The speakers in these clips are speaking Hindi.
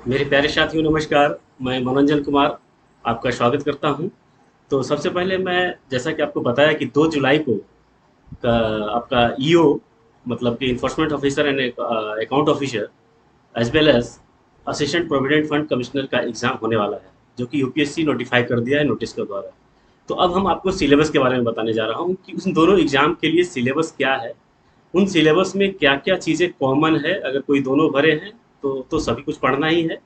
मेरे प्यारे साथियों नमस्कार। मैं मनोरंजन कुमार आपका स्वागत करता हूं। तो सबसे पहले मैं जैसा कि आपको बताया कि 2 जुलाई को का आपका ईओ मतलब कि enforcement officer and account officer as well as assistant provident fund commissioner का एग्जाम होने वाला है, जो कि यूपीएससी नोटिफाई कर दिया है नोटिस के द्वारा। तो अब हम आपको सिलेबस के बारे में बताने जा रहा हूँ कि उन दोनों एग्जाम के लिए सिलेबस क्या है, उन सिलेबस में क्या क्या चीज़ें कॉमन है। अगर कोई दोनों भरे हैं तो सभी कुछ पढ़ना ही है।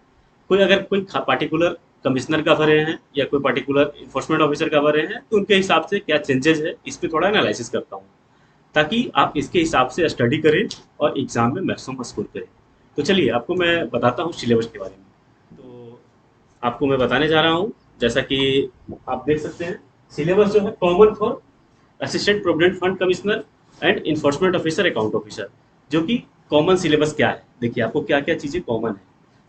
कोई अगर कोई पार्टिकुलर कमिश्नर का भरे हैं या कोई पार्टिकुलर इन्फोर्समेंट ऑफिसर का भरे हैं तो उनके हिसाब से क्या चेंजेस है इस पे थोड़ा एनालिसिस करता हूँ, ताकि आप इसके हिसाब से स्टडी करें और एग्जाम में मैक्सिमम स्कोर करें। तो चलिए आपको मैं बताता हूँ सिलेबस के बारे में। तो आपको मैं बताने जा रहा हूँ, जैसा कि आप देख सकते हैं, सिलेबस जो है common for assistant provident fund commissioner and enforcement officer account officer. जो कि कॉमन सिलेबस क्या है, देखिए आपको क्या क्या चीज़ें कॉमन है।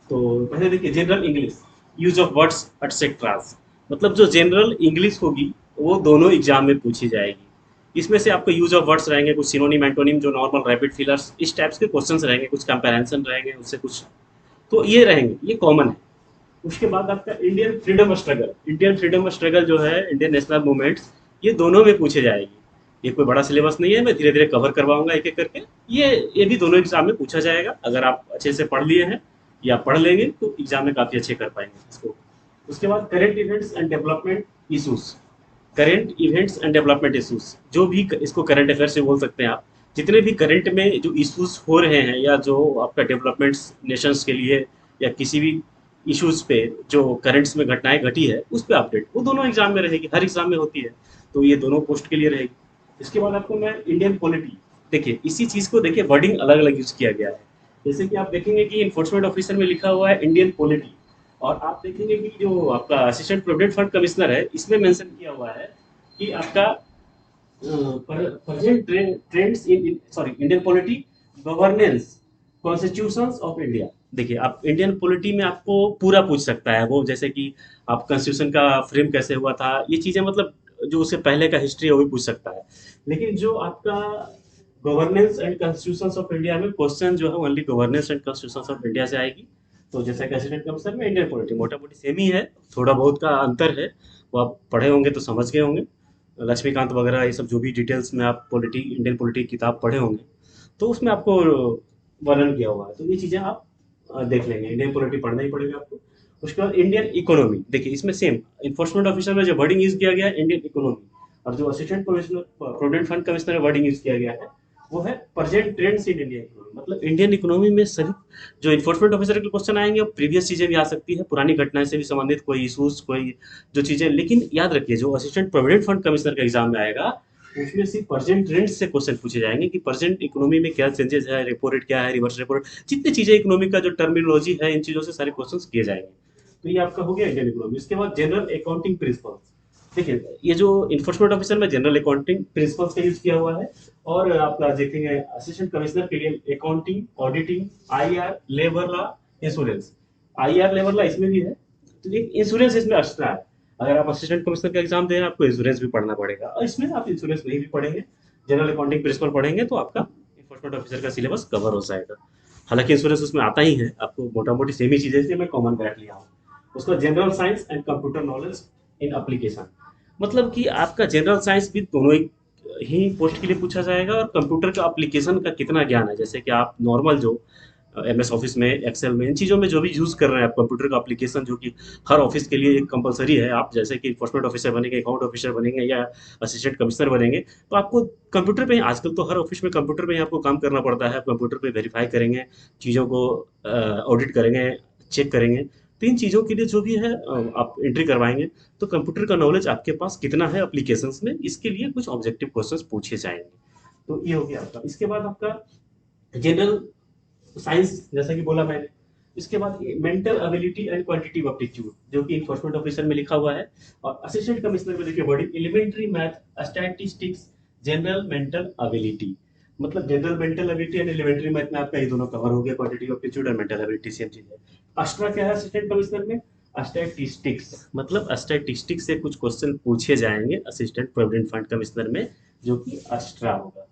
तो पहले देखिए general English, use of words etcetera, मतलब जो जनरल इंग्लिश होगी वो दोनों एग्जाम में पूछी जाएगी। इसमें से आपको यूज ऑफ वर्ड्स रहेंगे, कुछ सिनोनिम एंटोनिम जो नॉर्मल रैपिड फिलर्स इस टाइप्स के क्वेश्चंस रहेंगे, कुछ कंपैरिजन रहेंगे उससे कुछ, तो ये रहेंगे, ये कॉमन है। उसके बाद आपका इंडियन फ्रीडम स्ट्रगल जो है, इंडियन नेशनल मूवमेंट्स, ये दोनों में पूछे जाएगी। ये कोई बड़ा सिलेबस नहीं है, मैं धीरे धीरे कवर करवाऊंगा एक एक करके। ये भी दोनों एग्जाम में पूछा जाएगा। अगर आप अच्छे से पढ़ लिए हैं या पढ़ लेंगे तो एग्जाम में काफी अच्छे कर पाएंगे इसको। उसके बाद current events and development issues, current events and development issues, जो भी इसको करंट अफेयर से बोल सकते हैं आप। जितने भी करंट में जो इश्यूज हो रहे हैं या जो आपका डेवलपमेंट्स नेशंस के लिए या किसी भी इश्यूज पे जो करंट्स में घटनाएं घटी है उस पर अपडेट, वो दोनों एग्जाम में रहेगी, हर एग्जाम में होती है। तो ये दोनों पोस्ट के लिए रहेगी। इसके बाद आपको मैं इंडियन पॉलिटी, देखिए इसी चीज को देखिए वर्डिंग अलग अलग यूज किया गया है। जैसे कि आप देखेंगे कि इन्फोर्समेंट ऑफिसर में लिखा हुआ है इंडियन पॉलिटी, और आप देखेंगे कि जो आपका असिस्टेंट प्रोविडेंट फंड कमिश्नर है इसमें मेंशन किया हुआ है कि आपका present trends in sorry Indian polity governance constitutions of India. देखिए आप इंडियन पॉलिटी में आपको पूरा पूछ सकता है वो, जैसे कि आप कॉन्स्टिट्यूशन का फ्रेम कैसे हुआ था, ये चीजें मतलब जो उससे पहले का हिस्ट्री है वो भी पूछ सकता है। लेकिन जो आपका governance and constitutions of India में क्वेश्चन जो है only governance and constitutions of India से आएगी। तो जैसे प्रेसिडेंट कमिश्नर में इंडियन पॉलिटी मोटा मोटी सेम ही है, थोड़ा बहुत का अंतर है, वो आप पढ़े होंगे तो समझ गए होंगे। लक्ष्मीकांत वगैरह ये सब जो भी डिटेल्स में आप पॉलिटी इंडियन पॉलिटी की किताब पढ़े होंगे तो उसमें आपको वर्णन किया हुआ है, तो ये चीज़ें आप देख लेंगे, इंडियन पॉलिटी पढ़ना ही पड़ेगा आपको। उसके बाद इंडियन इकोनॉमी, देखिए इसमें सेम इन्फोर्समेंट ऑफिसर में जो वर्डिंग यूज किया गया है इंडियन इकोनॉमी, और जो assistant commissioner provident fund commissioner में वर्डिंग यूज किया गया है वो है present trends in Indian economy. मतलब इंडियन इकोनॉमी में सभी जो इन्फोर्समेंट ऑफिसर के क्वेश्चन आएंगे और प्रीवियस चीजें भी आ सकती है, पुरानी घटनाएं से भी संबंधित कोई इशूज कोई जो चीजें। लेकिन याद रखिए जो असिस्टेंट प्रोविडेंट फंड कमिश्नर का एग्जाम में आएगा उसमें सिर्फ प्रेजेंट ट्रेंड्स से क्वेश्चन पूछे जाएंगे कि प्रेजेंट इकोनॉमी में क्या चेंजेस है, रेपो रेट क्या है, रिवर्स रेपो रेट, जितनी चीजें इकोनॉमी का जो टर्मिनोलॉजी है इन चीजों से सारे क्वेश्चन किए जाएंगे। तो ये आपका हो गया इंडियन इकोनॉमी। इसके बाद जनरल अकाउंटिंग प्रिंसिपल्स, देखिए ये जो इन्फोर्समेंट ऑफिसर में जनरल अकाउंटिंग प्रिंसिपल्स का यूज किया हुआ है, और आपका देखेंगे असिस्टेंट कमिश्नर के लिए accounting auditing IR labour law insurance. IR labour law इसमें भी है, तो एक इंश्योरेंस इसमें एक्स्ट्रा है। अगर आप असिस्टेंट कमिश्नर का एग्जाम दे रहे हैं आपको इंश्योरेंस भी पढ़ना पड़ेगा, और इसमें आप इंश्योरेंस नहीं भी पढ़ेंगे, जनरल अकाउंटिंग प्रिंसिपल पढ़ेंगे तो आपका इन्फोर्समेंट ऑफिसर का सिलेबस कवर हो जाएगा। हालांकि इंश्योरेंस उसमें आता ही है, आपको मोटा मोटी सेम ही चीजें थी, मैं कॉमन बैठ लिया हूँ। उसका general science and computer knowledge in application, मतलब कि आपका जनरल साइंस भी दोनों ही पोस्ट के लिए पूछा जाएगा, और कंप्यूटर का एप्लीकेशन का कितना ज्ञान है, जैसे कि आप नॉर्मल जो एमएस ऑफिस में एक्सेल में इन चीज़ों में जो भी यूज़ कर रहे हैं आप कंप्यूटर का एप्लीकेशन, जो कि हर ऑफिस के लिए एक कंपलसरी है। आप जैसे कि इन्फोर्समेंट ऑफिसर बनेंगे, अकाउंट ऑफिसर बनेंगे या असिस्टेंट कमिश्नर बनेंगे तो आपको कंप्यूटर पे ही, आजकल तो हर ऑफिस में कंप्यूटर पे ही आपको काम करना पड़ता है। आप कंप्यूटर पे वेरीफाई करेंगे, चीज़ों को ऑडिट करेंगे, चेक करेंगे। तो इन चीज़ों के लिए जो भी है आप एंट्री करवाएंगे। तो कंप्यूटर का नॉलेज आपके पास कितना है एप्लीकेशंस में, इसके लिए कुछ ऑब्जेक्टिव क्वेश्चंस पूछे जाएंगे। तो ये हो गया आपका। इसके बाद आपका जनरल साइंस, जैसा कि बोला मैंने। इसके बाद mental ability and quantity aptitude, जो कि इन्फोर्समेंट ऑफिसर में लिखा हुआ है, और असिस्टेंट कमिश्नर में देखिए wording elementary math statistics general mental ability. मतलब general mental ability and elementary math में आपका ये दोनों कवर हो गया, क्वांटिटी एप्टीट्यूड और मेंटल एबिलिटी सेम चीज है। एक्स्ट्रा क्या है असिस्टेंट कमिश्नर में, स्टैटिस्टिक्स, मतलब स्टैटिस्टिक्स से कुछ क्वेश्चन पूछे जाएंगे असिस्टेंट प्रोविडेंट फंड कमिश्नर में, जो कि एक्स्ट्रा होगा।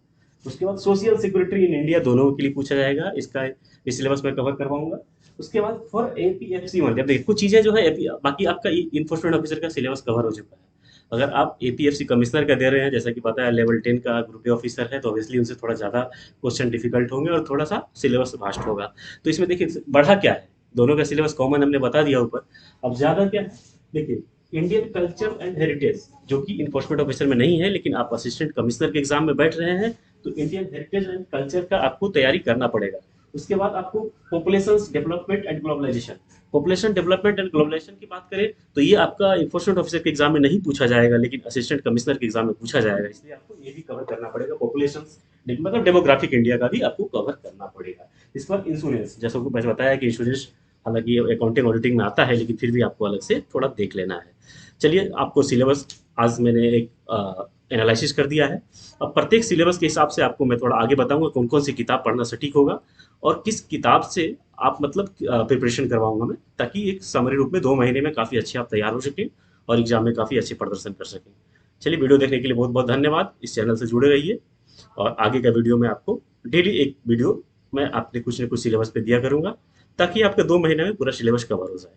उसके बाद सोशल सिक्योरिटी इन इंडिया दोनों के लिए पूछा जाएगा, इसका इस सिलेबस में कवर करवाऊंगा। उसके बाद फॉर एपीएफसी वन, देखिए कुछ चीजें जो है बाकी आपका इन्फोर्समेंट ऑफिसर का सिलेबस कवर हो चुका है। अगर आप एपीएफसी कमिश्नर का दे रहे हैं, जैसा कि पता है लेवल 10 का ग्रुप ए ऑफिसर है, तो ऑब्वियसली उनसे थोड़ा ज़्यादा क्वेश्चन डिफिकल्ट होंगे और थोड़ा सा सिलेबस वास्ट होगा। तो इसमें देखिए बढ़ा क्या है, दोनों का सिलेबस कॉमन हमने बता दिया ऊपर। अब ज़्यादा क्या है, देखिए इंडियन कल्चर एंड हेरिटेज जो कि इन्फोर्समेंट ऑफिसर में नहीं है, लेकिन आप असिस्टेंट कमिश्नर के एग्जाम में बैठ रहे हैं, तो इंडियन हेरिटेज एंड कल्चर का आपको तैयारी करना पड़ेगा। उसके बाद आपको population development and globalisation, population development and globalisation की बात करें तो ये आपका इन्फोर्समेंट ऑफिसर के एग्जाम में नहीं पूछा जाएगा, लेकिन असिस्टेंट कमिश्नर के एग्जाम में पूछा जाएगा, इसलिए आपको ये भी कवर करना पड़ेगा। पॉपुलेशन मतलब डेमोग्राफिक इंडिया का भी आपको कवर करना पड़ेगा। इसके बाद इंश्योरेंस, जैसा कि मैंने बताया कि इंश्योरेंस हालांकि अकाउंटिंग ऑडिटिंग में आता है, लेकिन फिर भी आपको अलग से थोड़ा देख लेना है। चलिए आपको सिलेबस आज मैंने एक एनालिसिस कर दिया है। अब प्रत्येक सिलेबस के हिसाब से आपको मैं थोड़ा आगे बताऊंगा कौन कौन सी किताब पढ़ना सटीक होगा और किस किताब से आप मतलब प्रिपरेशन करवाऊंगा मैं, ताकि एक समरी रूप में 2 महीने में काफ़ी अच्छे आप तैयार हो सकें और एग्जाम में काफ़ी अच्छे प्रदर्शन कर सकें। चलिए वीडियो देखने के लिए बहुत बहुत धन्यवाद। इस चैनल से जुड़े रहिए और आगे का वीडियो में आपको डेली एक वीडियो मैं आपने कुछ न कुछ सिलेबस पे दिया करूंगा, ताकि आपके 2 महीने में पूरा सिलेबस कवर हो जाए।